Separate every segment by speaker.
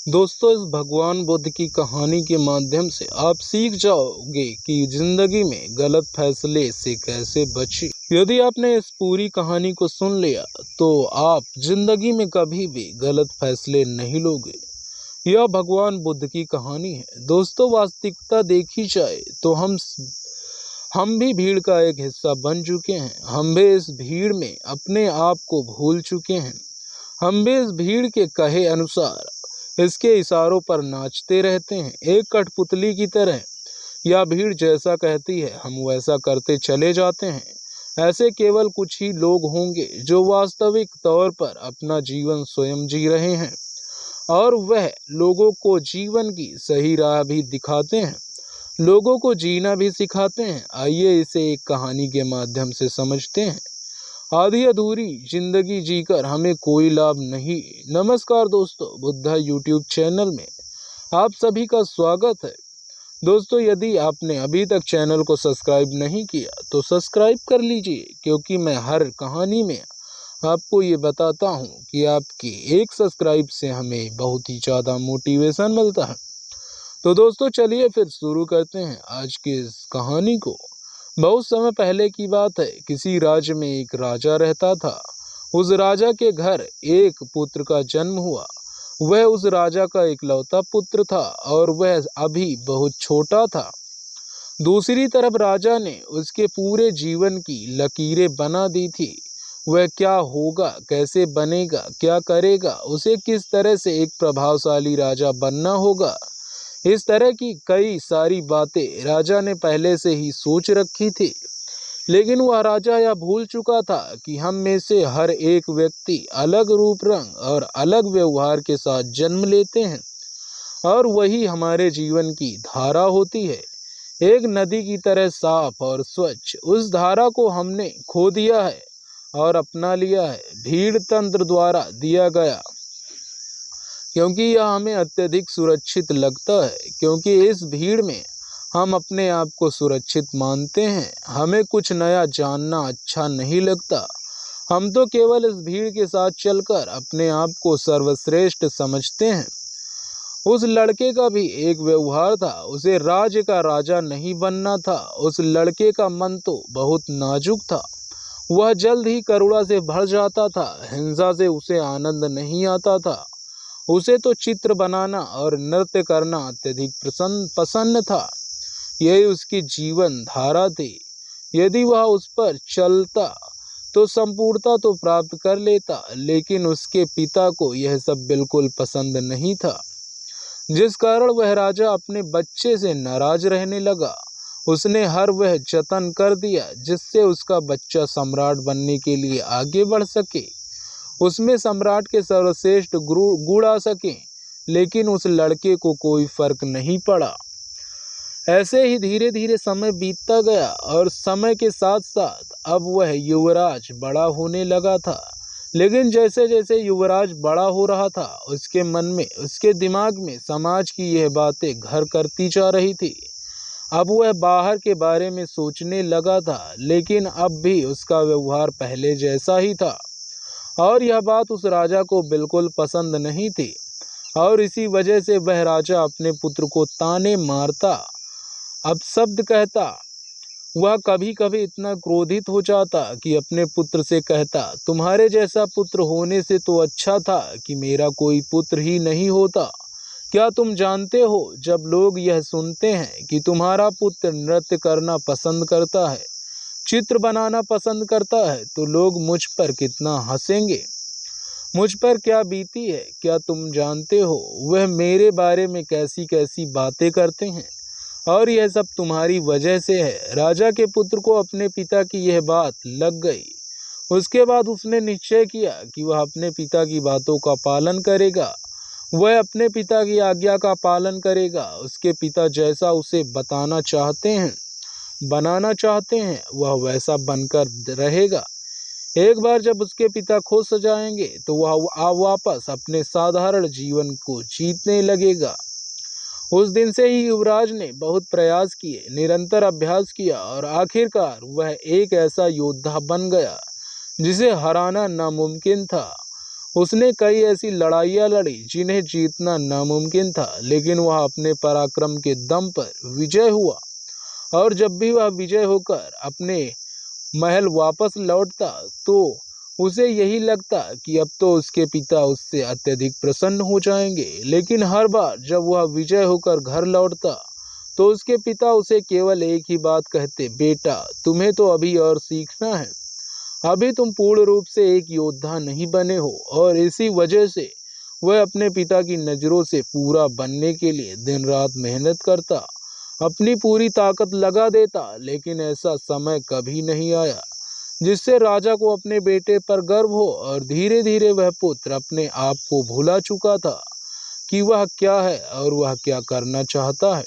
Speaker 1: दोस्तों, इस भगवान बुद्ध की कहानी के माध्यम से आप सीख जाओगे कि जिंदगी में गलत फैसले से कैसे बचें। यदि आपने इस पूरी कहानी को सुन लिया तो आप जिंदगी में कभी भी गलत फैसले नहीं लोगे। यह भगवान बुद्ध की कहानी है। दोस्तों, वास्तविकता देखी जाए तो हम भी भीड़ का एक हिस्सा बन चुके हैं। हम भी इस भीड़ में अपने आप को भूल चुके हैं। हम भी इस भीड़ के कहे अनुसार इसके इशारों पर नाचते रहते हैं, एक कठपुतली की तरह। या भीड़ जैसा कहती है हम वैसा करते चले जाते हैं। ऐसे केवल कुछ ही लोग होंगे जो वास्तविक तौर पर अपना जीवन स्वयं जी रहे हैं और वह लोगों को जीवन की सही राह भी दिखाते हैं, लोगों को जीना भी सिखाते हैं। आइए इसे एक कहानी के माध्यम से समझते हैं। आधी अधूरी जिंदगी जीकर हमें कोई लाभ नहीं। नमस्कार दोस्तों, बुद्धा यूट्यूब चैनल में आप सभी का स्वागत है। दोस्तों, यदि आपने अभी तक चैनल को सब्सक्राइब नहीं किया तो सब्सक्राइब कर लीजिए, क्योंकि मैं हर कहानी में आपको ये बताता हूँ कि आपके एक सब्सक्राइब से हमें बहुत ही ज़्यादा मोटिवेशन मिलता है। तो दोस्तों, चलिए फिर शुरू करते हैं आज की इस कहानी को। बहुत समय पहले की बात है। किसी राज्य में एक राजा रहता था। उस राजा के घर एक पुत्र का जन्म हुआ। वह उस राजा का इकलौता पुत्र था और वह अभी बहुत छोटा था। दूसरी तरफ राजा ने उसके पूरे जीवन की लकीरें बना दी थी। वह क्या होगा, कैसे बनेगा, क्या करेगा, उसे किस तरह से एक प्रभावशाली राजा बनना होगा, इस तरह की कई सारी बातें राजा ने पहले से ही सोच रखी थी। लेकिन वह राजा यह भूल चुका था कि हम में से हर एक व्यक्ति अलग रूप रंग और अलग व्यवहार के साथ जन्म लेते हैं और वही हमारे जीवन की धारा होती है, एक नदी की तरह साफ और स्वच्छ। उस धारा को हमने खो दिया है और अपना लिया है भीड़ तंत्र द्वारा दिया गया, क्योंकि यह हमें अत्यधिक सुरक्षित लगता है। क्योंकि इस भीड़ में हम अपने आप को सुरक्षित मानते हैं। हमें कुछ नया जानना अच्छा नहीं लगता। हम तो केवल इस भीड़ के साथ चलकर अपने आप को सर्वश्रेष्ठ समझते हैं। उस लड़के का भी एक व्यवहार था। उसे राज्य का राजा नहीं बनना था। उस लड़के का मन तो बहुत नाजुक था। वह जल्द ही करुणा से भर जाता था। हिंसा से उसे आनंद नहीं आता था। उसे तो चित्र बनाना और नृत्य करना अत्यधिक पसंद था। यही उसकी जीवन धारा थी। यदि वह उस पर चलता तो संपूर्णता तो प्राप्त कर लेता, लेकिन उसके पिता को यह सब बिल्कुल पसंद नहीं था, जिस कारण वह राजा अपने बच्चे से नाराज रहने लगा। उसने हर वह जतन कर दिया जिससे उसका बच्चा सम्राट बनने के लिए आगे बढ़ सके, उसमें सम्राट के सर्वश्रेष्ठ गुण आ सके। लेकिन उस लड़के को कोई फर्क नहीं पड़ा। ऐसे ही धीरे धीरे समय बीतता गया और समय के साथ साथ अब वह युवराज बड़ा होने लगा था। लेकिन जैसे जैसे युवराज बड़ा हो रहा था, उसके मन में, उसके दिमाग में समाज की यह बातें घर करती जा रही थी। अब वह बाहर के बारे में सोचने लगा था, लेकिन अब भी उसका व्यवहार पहले जैसा ही था और यह बात उस राजा को बिल्कुल पसंद नहीं थी। और इसी वजह से वह राजा अपने पुत्र को ताने मारता, अपशब्द कहता। वह कभी कभी इतना क्रोधित हो जाता कि अपने पुत्र से कहता, तुम्हारे जैसा पुत्र होने से तो अच्छा था कि मेरा कोई पुत्र ही नहीं होता। क्या तुम जानते हो, जब लोग यह सुनते हैं कि तुम्हारा पुत्र नृत्य करना पसंद करता है, चित्र बनाना पसंद करता है, तो लोग मुझ पर कितना हंसेंगे, मुझ पर क्या बीती है। क्या तुम जानते हो वह मेरे बारे में कैसी कैसी बातें करते हैं, और यह सब तुम्हारी वजह से है। राजा के पुत्र को अपने पिता की यह बात लग गई। उसके बाद उसने निश्चय किया कि वह अपने पिता की बातों का पालन करेगा। वह अपने पिता की आज्ञा का पालन करेगा। उसके पिता जैसा उसे बताना चाहते हैं, बनाना चाहते हैं, वह वैसा बनकर रहेगा। एक बार जब उसके पिता खुश हो जाएंगे तो वह वापस अपने साधारण जीवन को जीतने लगेगा। उस दिन से ही युवराज ने बहुत प्रयास किए, निरंतर अभ्यास किया और आखिरकार वह एक ऐसा योद्धा बन गया जिसे हराना नामुमकिन था। उसने कई ऐसी लड़ाइयाँ लड़ी जिन्हें जीतना नामुमकिन था, लेकिन वह अपने पराक्रम के दम पर विजय हुआ। और जब भी वह विजय होकर अपने महल वापस लौटता तो उसे यही लगता कि अब तो उसके पिता उससे अत्यधिक प्रसन्न हो जाएंगे। लेकिन हर बार जब वह विजय होकर घर लौटता तो उसके पिता उसे केवल एक ही बात कहते, बेटा तुम्हें तो अभी और सीखना है, अभी तुम पूर्ण रूप से एक योद्धा नहीं बने हो। और इसी वजह से वह अपने पिता की नज़रों से पूरा बनने के लिए दिन रात मेहनत करता, अपनी पूरी ताकत लगा देता। लेकिन ऐसा समय कभी नहीं आया जिससे राजा को अपने बेटे पर गर्व हो। और धीरे धीरे वह पुत्र अपने आप को भुला चुका था कि वह क्या है और वह क्या करना चाहता है।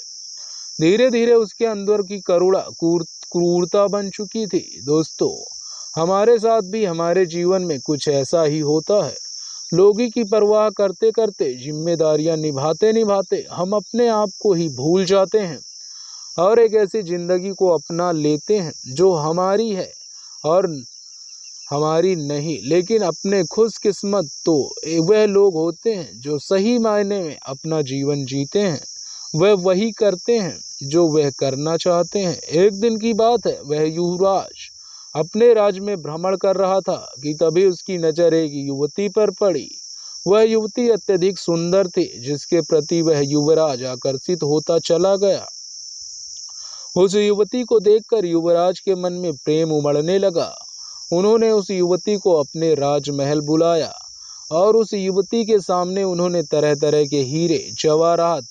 Speaker 1: धीरे धीरे उसके अंदर की करुणा क्रूरता बन चुकी थी। दोस्तों, हमारे साथ भी हमारे जीवन में कुछ ऐसा ही होता है। लोगों की परवाह करते करते, जिम्मेदारियां निभाते निभाते हम अपने आप को ही भूल जाते हैं और एक ऐसी जिंदगी को अपना लेते हैं जो हमारी है और हमारी नहीं। लेकिन अपने खुशकिस्मत तो वह लोग होते हैं जो सही मायने में अपना जीवन जीते हैं, वह वही करते हैं जो वह करना चाहते हैं। एक दिन की बात है, वह युवराज अपने राज्य में भ्रमण कर रहा था कि तभी उसकी नजर एक युवती पर पड़ी। वह युवती अत्यधिक सुंदर थी, जिसके प्रति वह युवराज आकर्षित होता चला गया। उस युवती को देखकर युवराज के मन में प्रेम उमड़ने लगा। उन्होंने उस युवती को अपने राजमहल बुलाया और उस युवती के सामने उन्होंने तरह तरह के हीरे जवाहरात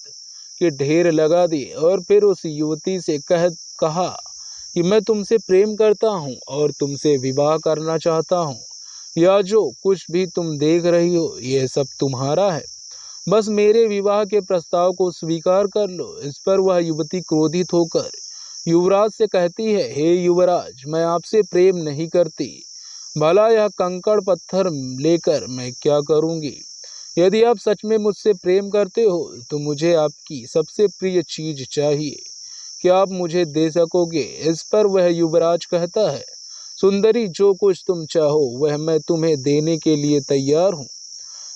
Speaker 1: के ढेर लगा दिए और फिर उस युवती से कहा कि मैं तुमसे प्रेम करता हूँ और तुमसे विवाह करना चाहता हूँ। या जो कुछ भी तुम देख रही हो यह सब तुम्हारा है, बस मेरे विवाह के प्रस्ताव को स्वीकार कर लो। इस पर वह युवती क्रोधित होकर युवराज से कहती है, हे युवराज, मैं आपसे प्रेम नहीं करती, भला यह कंकड़ पत्थर लेकर मैं क्या करूंगी। यदि आप सच में मुझसे प्रेम करते हो तो मुझे आपकी सबसे प्रिय चीज चाहिए, क्या आप मुझे दे सकोगे। इस पर वह युवराज कहता है, सुंदरी, जो कुछ तुम चाहो वह मैं तुम्हें देने के लिए तैयार हूँ।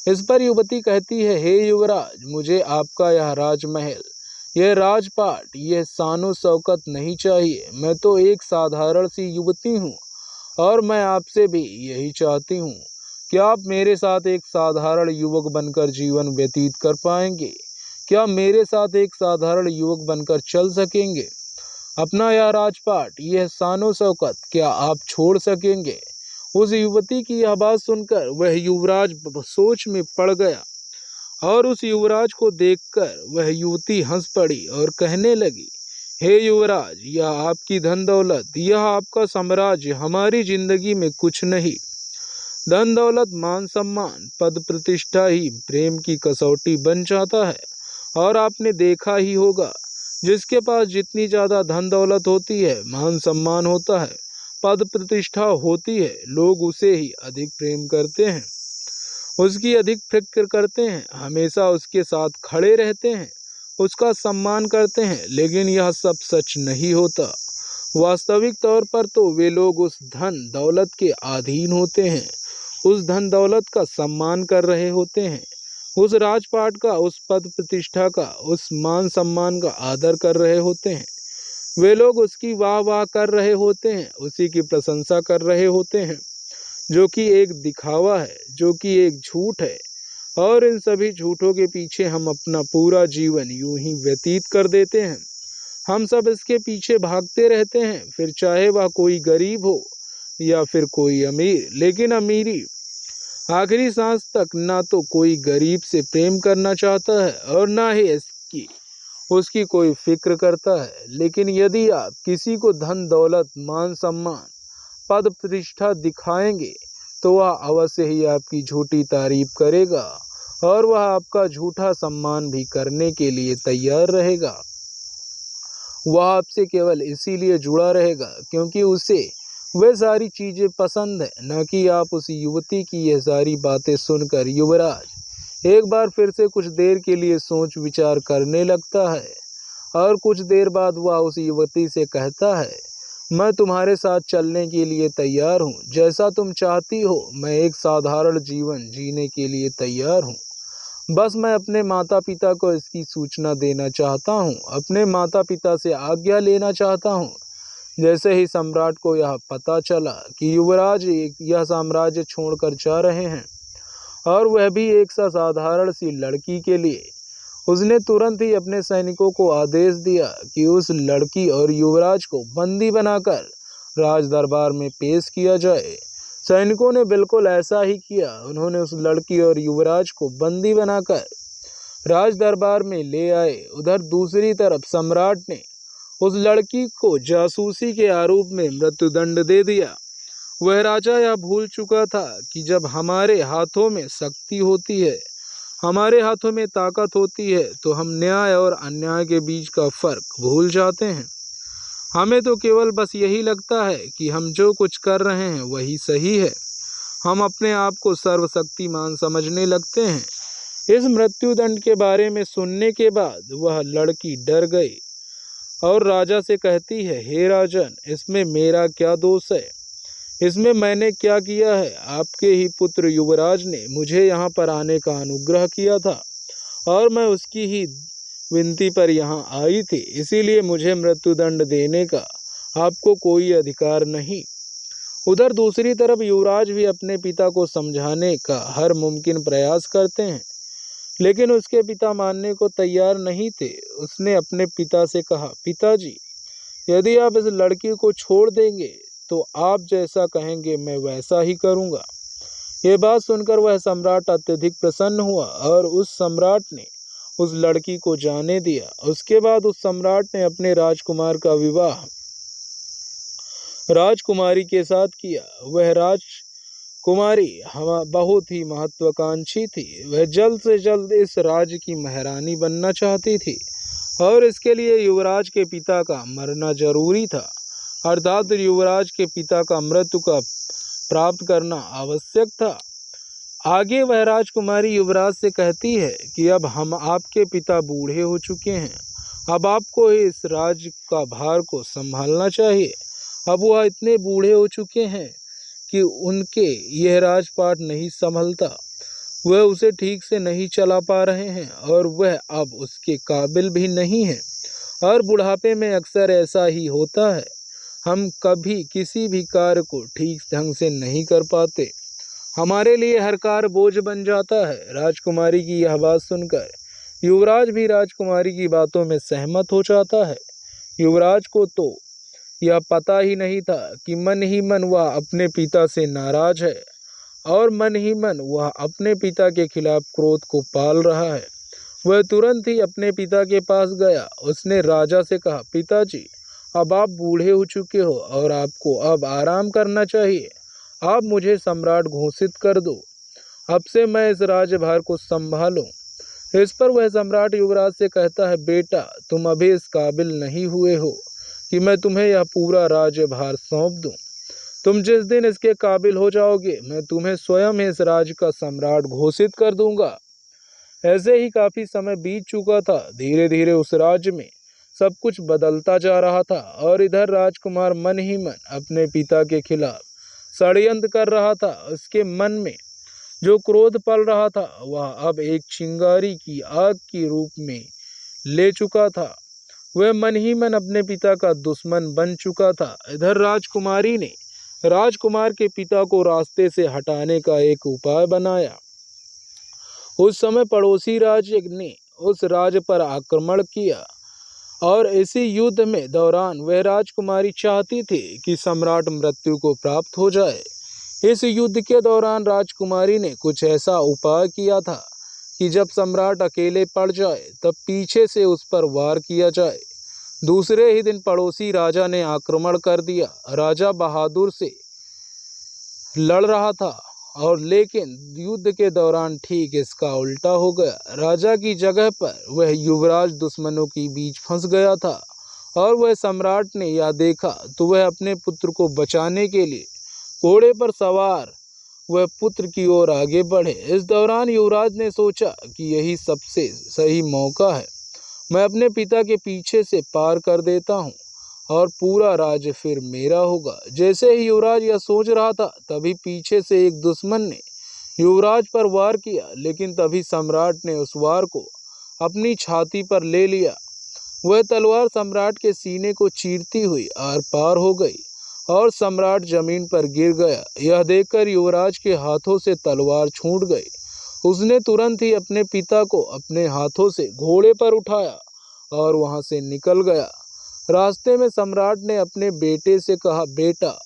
Speaker 1: इस पर युवती कहती है, हे युवराज, मुझे आपका यह राजमहल, यह राजपाट, यह शानो शौकत नहीं चाहिए। मैं तो एक साधारण सी युवती हूँ और मैं आपसे भी यही चाहती हूँ। क्या आप मेरे साथ एक साधारण युवक बनकर जीवन व्यतीत कर पाएंगे? क्या मेरे साथ एक साधारण युवक बनकर चल सकेंगे? अपना यह राजपाट, यह शानो शौकत क्या आप छोड़ सकेंगे? उस युवती की यह बात सुनकर वह युवराज सोच में पड़ गया और उस युवराज को देखकर वह युवती हंस पड़ी और कहने लगी, हे युवराज, यह आपकी धन दौलत, यह आपका साम्राज्य हमारी जिंदगी में कुछ नहीं। धन दौलत, मान सम्मान, पद प्रतिष्ठा ही प्रेम की कसौटी बन जाता है। और आपने देखा ही होगा, जिसके पास जितनी ज्यादा धन दौलत होती है, मान सम्मान होता है, पद प्रतिष्ठा होती है, लोग उसे ही अधिक प्रेम करते हैं, उसकी अधिक फिक्र करते हैं, हमेशा उसके साथ खड़े रहते हैं, उसका सम्मान करते हैं। लेकिन यह सब सच नहीं होता। वास्तविक तौर पर तो वे लोग उस धन दौलत के अधीन होते हैं, उस धन दौलत का सम्मान कर रहे होते हैं, उस राजपाट का, उस पद प्रतिष्ठा का, उस मान सम्मान का आदर कर रहे होते हैं। वे लोग उसकी वाह वाह कर रहे होते हैं, उसी की प्रशंसा कर रहे होते हैं, जो कि एक दिखावा है, जो कि एक झूठ है। और इन सभी झूठों के पीछे हम अपना पूरा जीवन यूं ही व्यतीत कर देते हैं। हम सब इसके पीछे भागते रहते हैं, फिर चाहे वह कोई गरीब हो या फिर कोई अमीर। लेकिन अमीरी आखिरी सांस तक ना तो कोई गरीब से प्रेम करना चाहता है और ना ही इसकी उसकी कोई फिक्र करता है। लेकिन यदि आप किसी को धन दौलत, मान सम्मान, पद प्रतिष्ठा दिखाएंगे तो वह अवश्य ही आपकी झूठी तारीफ करेगा और वह आपका झूठा सम्मान भी करने के लिए तैयार रहेगा। वह आपसे केवल इसीलिए जुड़ा रहेगा क्योंकि उसे वे सारी चीजें पसंद है, न कि आप उस युवती की यह सारी बातें सुनकर युवराज एक बार फिर से कुछ देर के लिए सोच विचार करने लगता है और कुछ देर बाद वह उस युवती से कहता है, मैं तुम्हारे साथ चलने के लिए तैयार हूँ। जैसा तुम चाहती हो मैं एक साधारण जीवन जीने के लिए तैयार हूँ। बस मैं अपने माता पिता को इसकी सूचना देना चाहता हूँ, अपने माता पिता से आज्ञा लेना चाहता हूँ। जैसे ही सम्राट को यह पता चला कि युवराज यह साम्राज्य छोड़कर जा रहे हैं, और वह भी एक साधारण सी लड़की के लिए, उसने तुरंत ही अपने सैनिकों को आदेश दिया कि उस लड़की और युवराज को बंदी बनाकर राज दरबार में पेश किया जाए। सैनिकों ने बिल्कुल ऐसा ही किया। उन्होंने उस लड़की और युवराज को बंदी बनाकर राज दरबार में ले आए। उधर दूसरी तरफ सम्राट ने उस लड़की को जासूसी के आरोप में मृत्युदंड दे दिया। वह राजा यह भूल चुका था कि जब हमारे हाथों में शक्ति होती है, हमारे हाथों में ताकत होती है, तो हम न्याय और अन्याय के बीच का फर्क भूल जाते हैं। हमें तो केवल बस यही लगता है कि हम जो कुछ कर रहे हैं वही सही है। हम अपने आप को सर्वशक्तिमान समझने लगते हैं। इस मृत्युदंड के बारे में सुनने के बाद वह लड़की डर गई और राजा से कहती है, हे राजन, इसमें मेरा क्या दोष है? इसमें मैंने क्या किया है? आपके ही पुत्र युवराज ने मुझे यहाँ पर आने का अनुग्रह किया था और मैं उसकी ही विनती पर यहाँ आई थी, इसीलिए मुझे मृत्युदंड देने का आपको कोई अधिकार नहीं। उधर दूसरी तरफ युवराज भी अपने पिता को समझाने का हर मुमकिन प्रयास करते हैं, लेकिन उसके पिता मानने को तैयार नहीं थे। उसने अपने पिता से कहा, पिताजी, यदि आप इस लड़की को छोड़ देंगे तो आप जैसा कहेंगे मैं वैसा ही करूँगा। ये बात सुनकर वह सम्राट अत्यधिक प्रसन्न हुआ और उस सम्राट ने उस लड़की को जाने दिया। उसके बाद उस सम्राट ने अपने राजकुमार का विवाह राजकुमारी के साथ किया। वह राजकुमारी बहुत ही महत्वाकांक्षी थी। वह जल्द से जल्द इस राज्य की महारानी बनना चाहती थी और इसके लिए युवराज के पिता का मरना जरूरी था, अर्थात युवराज के पिता का मृत्यु का प्राप्त करना आवश्यक था। आगे वह राजकुमारी युवराज से कहती है कि अब हम आपके पिता बूढ़े हो चुके हैं, अब आपको इस राज्य का भार को संभालना चाहिए। अब वह इतने बूढ़े हो चुके हैं कि उनके यह राजपाट नहीं संभलता, वह उसे ठीक से नहीं चला पा रहे हैं और वह अब उसके काबिल भी नहीं है। और बुढ़ापे में अक्सर ऐसा ही होता है, हम कभी किसी भी कार्य को ठीक ढंग से नहीं कर पाते, हमारे लिए हर कार्य बोझ बन जाता है। राजकुमारी की यह बात सुनकर युवराज भी राजकुमारी की बातों में सहमत हो जाता है। युवराज को तो यह पता ही नहीं था कि मन ही मन वह अपने पिता से नाराज है और मन ही मन वह अपने पिता के खिलाफ क्रोध को पाल रहा है। वह तुरंत ही अपने पिता के पास गया। उसने राजा से कहा, पिताजी, अब आप बूढ़े हो चुके हो और आपको अब आराम करना चाहिए। आप मुझे सम्राट घोषित कर दो, अब से मैं इस राज्यभार को संभालूं। इस पर वह सम्राट युवराज से कहता है, बेटा, तुम अभी इस काबिल नहीं हुए हो कि मैं तुम्हें यह पूरा राज्यभार सौंप दूं। तुम जिस दिन इसके काबिल हो जाओगे मैं तुम्हें स्वयं इस राज्य का सम्राट घोषित कर दूंगा। ऐसे ही काफी समय बीत चुका था। धीरे धीरे उस राज्य में सब कुछ बदलता जा रहा था और इधर राजकुमार मन ही मन अपने पिता के खिलाफ षड्यंत्र कर रहा था। उसके मन में जो क्रोध पल रहा था वह अब एक चिंगारी की आग के रूप में ले चुका था। वह मन ही मन अपने पिता का दुश्मन बन चुका था। इधर राजकुमारी ने राजकुमार के पिता को रास्ते से हटाने का एक उपाय बनाया। उस समय पड़ोसी राज्य ने उस राज्य पर आक्रमण किया और इसी युद्ध में दौरान वह राजकुमारी चाहती थी कि सम्राट मृत्यु को प्राप्त हो जाए। इस युद्ध के दौरान राजकुमारी ने कुछ ऐसा उपाय किया था कि जब सम्राट अकेले पड़ जाए तब पीछे से उस पर वार किया जाए। दूसरे ही दिन पड़ोसी राजा ने आक्रमण कर दिया। राजा बहादुर से लड़ रहा था और लेकिन युद्ध के दौरान ठीक इसका उल्टा हो गया। राजा की जगह पर वह युवराज दुश्मनों के बीच फंस गया था और वह सम्राट ने यह देखा तो वह अपने पुत्र को बचाने के लिए घोड़े पर सवार वह पुत्र की ओर आगे बढ़े। इस दौरान युवराज ने सोचा कि यही सबसे सही मौका है, मैं अपने पिता के पीछे से पार कर देता हूँ और पूरा राज्य फिर मेरा होगा। जैसे ही युवराज यह सोच रहा था, तभी पीछे से एक दुश्मन ने युवराज पर वार किया, लेकिन तभी सम्राट ने उस वार को अपनी छाती पर ले लिया। वह तलवार सम्राट के सीने को चीरती हुई आर पार हो गई और सम्राट जमीन पर गिर गया। यह देखकर युवराज के हाथों से तलवार छूट गई। उसने तुरंत ही अपने पिता को अपने हाथों से घोड़े पर उठाया और वहां से निकल गया। रास्ते में सम्राट ने अपने बेटे से कहा, बेटा,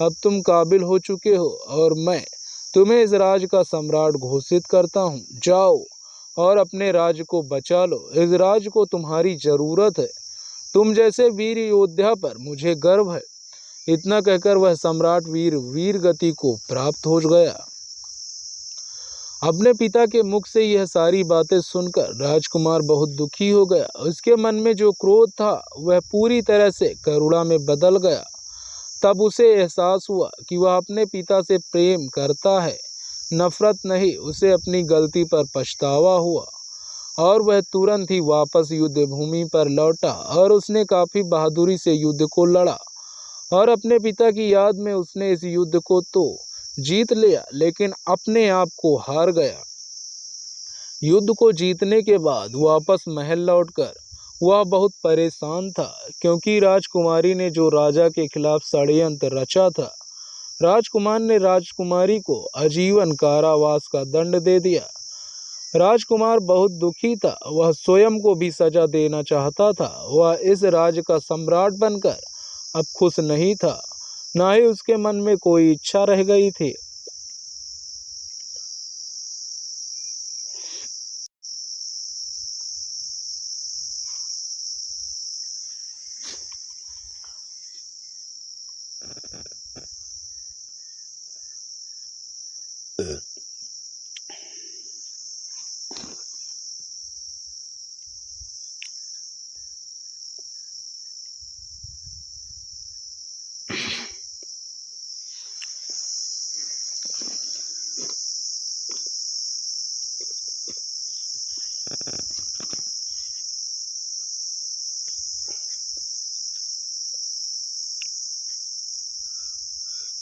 Speaker 1: अब तुम काबिल हो चुके हो और मैं तुम्हें इस राज्य का सम्राट घोषित करता हूँ। जाओ और अपने राज्य को बचा लो। इस राज्य को तुम्हारी जरूरत है। तुम जैसे वीर योद्धा पर मुझे गर्व है। इतना कहकर वह सम्राट वीर गति को प्राप्त हो गया। अपने पिता के मुख से यह सारी बातें सुनकर राजकुमार बहुत दुखी हो गया। उसके मन में जो क्रोध था वह पूरी तरह से करुणा में बदल गया। तब उसे एहसास हुआ कि वह अपने पिता से प्रेम करता है, नफरत नहीं। उसे अपनी गलती पर पछतावा हुआ और वह तुरंत ही वापस युद्ध भूमि पर लौटा और उसने काफी बहादुरी से युद्ध को लड़ा और अपने पिता की याद में उसने इस युद्ध को तो जीत लिया, लेकिन अपने आप को हार गया। युद्ध को जीतने के बाद वापस महल लौटकर वह बहुत परेशान था, क्योंकि राजकुमारी ने जो राजा के खिलाफ षड्यंत्र रचा था। राजकुमार ने राजकुमारी को आजीवन कारावास का दंड दे दिया। राजकुमार बहुत दुखी था। वह स्वयं को भी सजा देना चाहता था। वह इस राज्य का सम्राट बनकर अब खुश नहीं था, ना ही उसके मन में कोई इच्छा रह गई थी।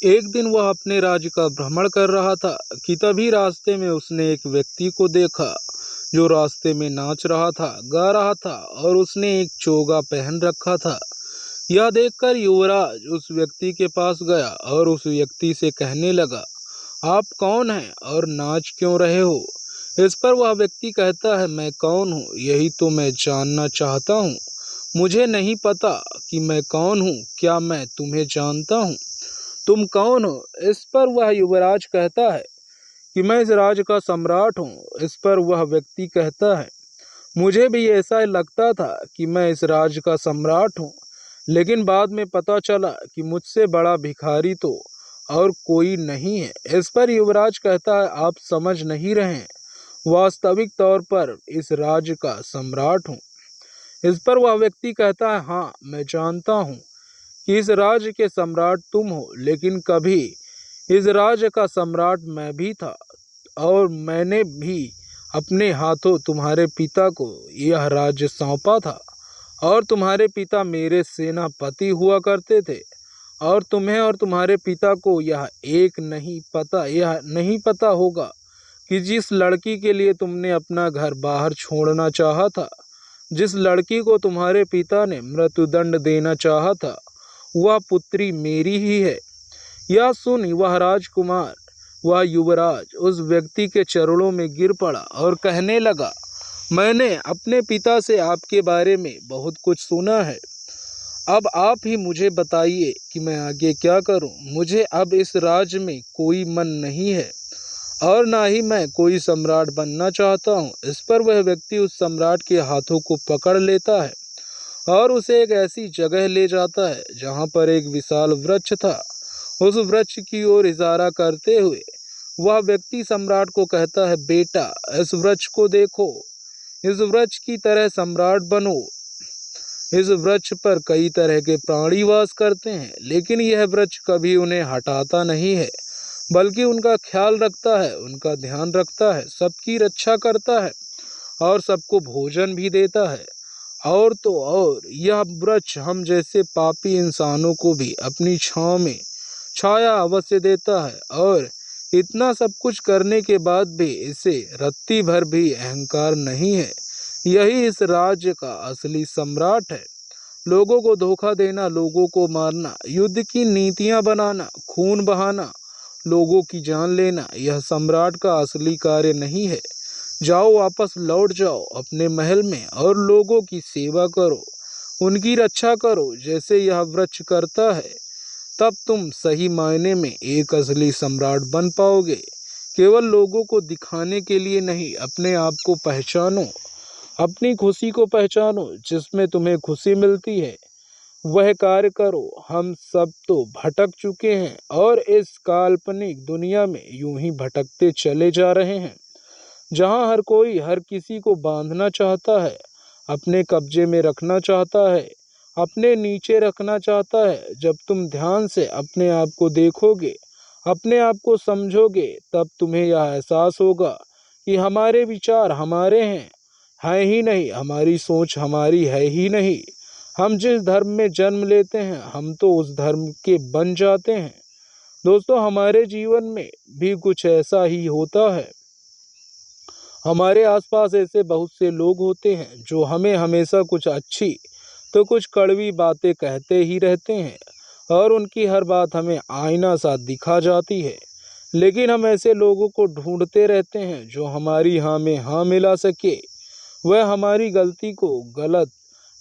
Speaker 1: एक दिन वह अपने राज्य का भ्रमण कर रहा था कि तभी रास्ते में उसने एक व्यक्ति को देखा जो रास्ते में नाच रहा था, गा रहा था और उसने एक चोगा पहन रखा था। यह देखकर युवराज उस व्यक्ति के पास गया और उस व्यक्ति से कहने लगा, आप कौन हैं और नाच क्यों रहे हो? इस पर वह व्यक्ति कहता है, मैं कौन हूँ यही तो मैं जानना चाहता हूँ। मुझे नहीं पता कि मैं कौन हूँ। क्या मैं तुम्हें जानता हूँ? तुम कौन हो? इस पर वह युवराज कहता है कि मैं इस राज्य का सम्राट हूँ। इस पर वह व्यक्ति कहता है, मुझे भी ऐसा लगता था कि मैं इस राज्य का सम्राट हूँ, लेकिन बाद में पता चला कि मुझसे बड़ा भिखारी तो और कोई नहीं है। इस पर युवराज कहता है, आप समझ नहीं रहे हैं, वास्तविक तौर पर इस राज्य का सम्राट हूँ। इस पर वह व्यक्ति कहता है, हाँ, मैं जानता हूँ कि इस राज्य के सम्राट तुम हो, लेकिन कभी इस राज्य का सम्राट मैं भी था और मैंने भी अपने हाथों तुम्हारे पिता को यह राज्य सौंपा था और तुम्हारे पिता मेरे सेनापति हुआ करते थे और तुम्हें और तुम्हारे पिता को यह नहीं पता होगा कि जिस लड़की के लिए तुमने अपना घर बाहर छोड़ना चाहा था, जिस लड़की को तुम्हारे पिता ने मृत्युदंड देना चाहा था, वह पुत्री मेरी ही है। यह सुन वह राजकुमार, वह युवराज उस व्यक्ति के चरणों में गिर पड़ा और कहने लगा, मैंने अपने पिता से आपके बारे में बहुत कुछ सुना है। अब आप ही मुझे बताइए कि मैं आगे क्या करूं। मुझे अब इस राज्य में कोई मन नहीं है और ना ही मैं कोई सम्राट बनना चाहता हूं। इस पर वह व्यक्ति उस सम्राट के हाथों को पकड़ लेता है और उसे एक ऐसी जगह ले जाता है जहां पर एक विशाल वृक्ष था। उस वृक्ष की ओर इशारा करते हुए वह व्यक्ति सम्राट को कहता है, बेटा, इस वृक्ष को देखो, इस वृक्ष की तरह सम्राट बनो। इस वृक्ष पर कई तरह के प्राणी वास करते हैं, लेकिन यह वृक्ष कभी उन्हें हटाता नहीं है, बल्कि उनका ख्याल रखता है, उनका ध्यान रखता है, सबकी रक्षा करता है और सबको भोजन भी देता है और तो और यह वृक्ष हम जैसे पापी इंसानों को भी अपनी छांव में छाया अवश्य देता है, और इतना सब कुछ करने के बाद भी इसे रत्ती भर भी अहंकार नहीं है। यही इस राज्य का असली सम्राट है। लोगों को धोखा देना, लोगों को मारना, युद्ध की नीतियां बनाना, खून बहाना, लोगों की जान लेना, यह सम्राट का असली कार्य नहीं है। जाओ, वापस लौट जाओ अपने महल में और लोगों की सेवा करो, उनकी रक्षा करो जैसे यह वृक्ष करता है। तब तुम सही मायने में एक असली सम्राट बन पाओगे। केवल लोगों को दिखाने के लिए नहीं, अपने आप को पहचानो, अपनी खुशी को पहचानो, जिसमें तुम्हें खुशी मिलती है वह कार्य करो। हम सब तो भटक चुके हैं और इस काल्पनिक दुनिया में यूं ही भटकते चले जा रहे हैं, जहां हर कोई हर किसी को बांधना चाहता है, अपने कब्जे में रखना चाहता है, अपने नीचे रखना चाहता है। जब तुम ध्यान से अपने आप को देखोगे, अपने आप को समझोगे, तब तुम्हें यह एहसास होगा कि हमारे विचार हमारे हैं ही नहीं, हमारी सोच हमारी है ही नहीं। हम जिस धर्म में जन्म लेते हैं, हम तो उस धर्म के बन जाते हैं। दोस्तों, हमारे जीवन में भी कुछ ऐसा ही होता है। हमारे आसपास ऐसे बहुत से लोग होते हैं जो हमें हमेशा कुछ अच्छी तो कुछ कड़वी बातें कहते ही रहते हैं, और उनकी हर बात हमें आईना सा दिखा जाती है। लेकिन हम ऐसे लोगों को ढूंढते रहते हैं जो हमारी हाँ में हाँ मिला सके, वह हमारी गलती को गलत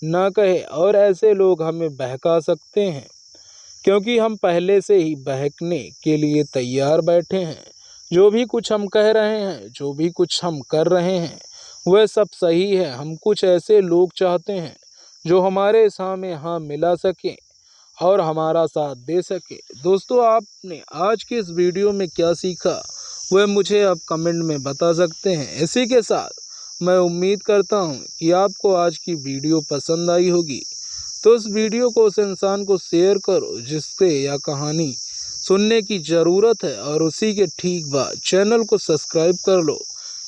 Speaker 1: ना कहे, और ऐसे लोग हमें बहका सकते हैं, क्योंकि हम पहले से ही बहकने के लिए तैयार बैठे हैं। जो भी कुछ हम कह रहे हैं, जो भी कुछ हम कर रहे हैं, वह सब सही है। हम कुछ ऐसे लोग चाहते हैं जो हमारे सामने हाँ मिला सके और हमारा साथ दे सके। दोस्तों, आपने आज के इस वीडियो में क्या सीखा वह मुझे आप कमेंट में बता सकते हैं। इसी के साथ मैं उम्मीद करता हूँ कि आपको आज की वीडियो पसंद आई होगी। तो इस वीडियो को उस इंसान को शेयर करो जिससे यह कहानी सुनने की ज़रूरत है, और उसी के ठीक बाद चैनल को सब्सक्राइब कर लो,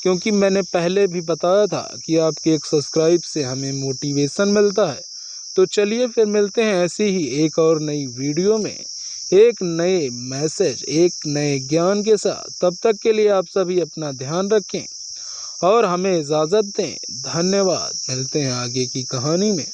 Speaker 1: क्योंकि मैंने पहले भी बताया था कि आपके एक सब्सक्राइब से हमें मोटिवेशन मिलता है। तो चलिए फिर मिलते हैं ऐसी ही एक और नई वीडियो में, एक नए मैसेज, एक नए ज्ञान के साथ। तब तक के लिए आप सभी अपना ध्यान रखें और हमें इजाज़त दें। धन्यवाद। मिलते हैं आगे की कहानी में।